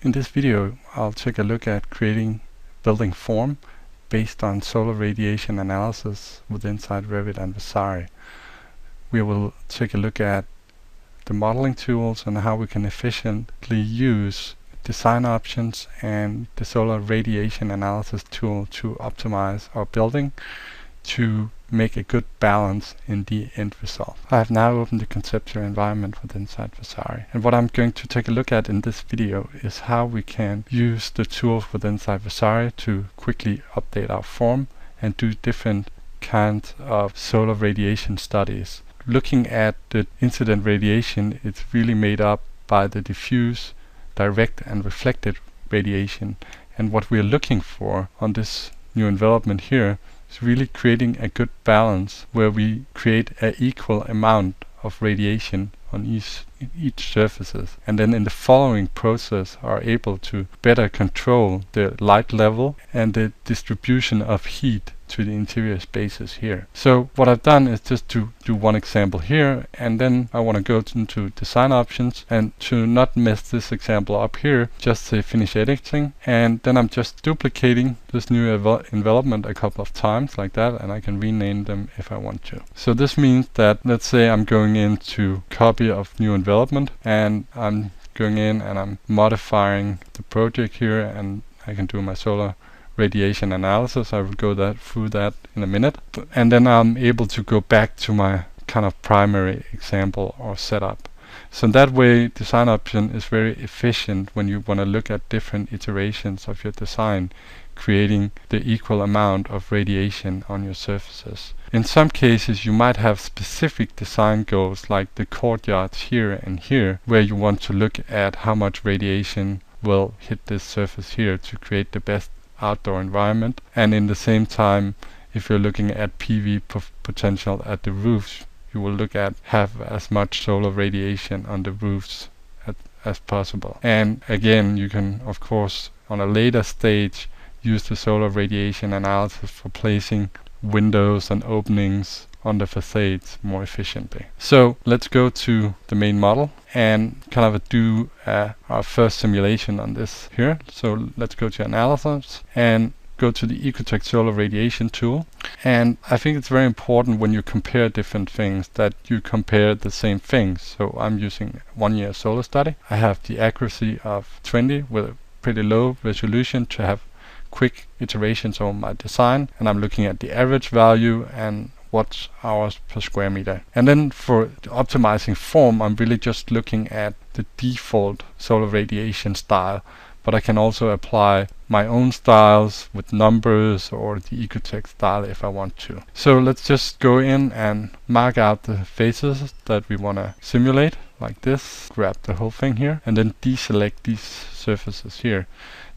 In this video, I'll take a look at creating building form based on solar radiation analysis within Revit and Vasari. We will take a look at the modeling tools and how we can efficiently use design options and the solar radiation analysis tool to optimize our building to make a good balance in the end result. I have now opened the conceptual environment within Vasari, and what I'm going to take a look at in this video is how we can use the tools within Vasari to quickly update our form and do different kinds of solar radiation studies. Looking at the incident radiation, it's really made up by the diffuse, direct and reflected radiation, and what we're looking for on this new envelopment here is really creating a good balance where we create an equal amount of radiation on each surfaces, and then in the following process are able to better control the light level and the distribution of heat to the interior spaces here. So what I've done is just to do one example here, and then I want to go into design options, and to not mess this example up here, just say finish editing, and then I'm just duplicating this new envelopment a couple of times like that, and I can rename them if I want to. So this means that, let's say I'm going into copy of new envelopment, and I'm going in and I'm modifying the project here, and I can do my solar radiation analysis. I will go through that in a minute, and then I'm able to go back to my kind of primary example or setup. So in that way, design option is very efficient when you want to look at different iterations of your design, creating the equal amount of radiation on your surfaces. In some cases, you might have specific design goals like the courtyards here and here, where you want to look at how much radiation will hit this surface here to create the best outdoor environment. And in the same time, if you're looking at PV potential at the roofs, you will look at have as much solar radiation on the roofs as possible. And again, you can of course on a later stage use the solar radiation analysis for placing windows and openings on the facades more efficiently. So let's go to the main model and kind of do our first simulation on this here. So let's go to analysis and go to the Ecotech solar radiation tool. And I think it's very important when you compare different things that you compare the same things. So I'm using 1 year solar study. I have the accuracy of 20 with a pretty low resolution to have quick iterations on my design, and I'm looking at the average value and watt hours per square meter. And then for the optimizing form, I'm really just looking at the default solar radiation style, but I can also apply my own styles with numbers or the Ecotech style if I want to. So let's just go in and mark out the faces that we want to simulate like this, grab the whole thing here, and then deselect these surfaces here.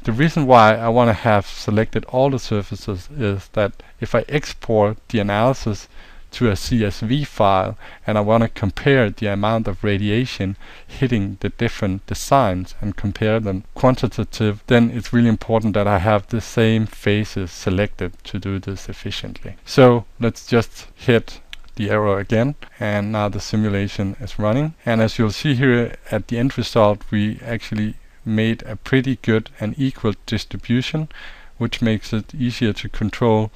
The reason why I want to have selected all the surfaces is that if I export the analysis to a CSV file and I want to compare the amount of radiation hitting the different designs and compare them quantitative, then it's really important that I have the same faces selected to do this efficiently. So let's just hit the arrow again, and now the simulation is running. And as you'll see here at the end result, we actually made a pretty good and equal distribution, which makes it easier to control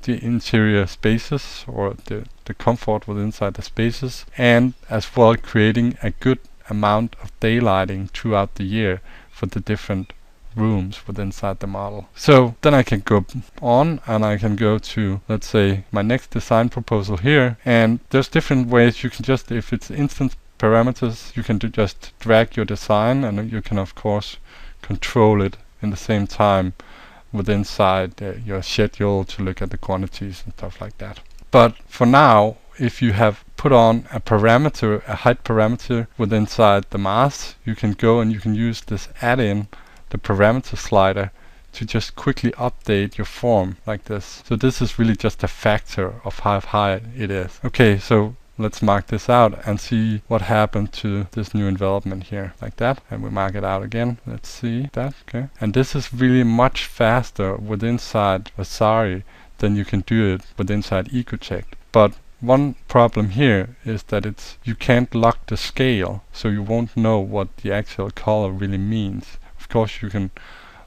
the interior spaces or the comfort within inside the spaces, and as well creating a good amount of daylighting throughout the year for the different rooms within inside the model. So then I can go on and I can go to, let's say, my next design proposal here, and there's different ways you can just, if it's instance parameters, you can just drag your design, and you can of course control it in the same time within inside your schedule to look at the quantities and stuff like that. But for now, if you have put on a parameter, a height parameter within inside the mask, you can go and you can use this add-in, the parameter slider, to just quickly update your form like this. So this is really just a factor of how high it is. Okay, so let's mark this out and see what happened to this new envelopment here, like that. And we mark it out again. Let's see that. Okay. And this is really much faster with inside Vasari than you can do it with inside Ecotech. But one problem here is that you can't lock the scale, so you won't know what the actual color really means. Of course you can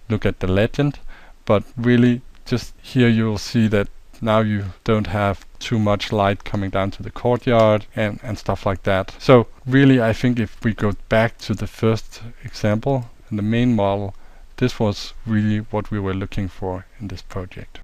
look at the legend, but really just here you'll see that now you don't have too much light coming down to the courtyard and stuff like that. So really, I think if we go back to the first example and the main model, this was really what we were looking for in this project.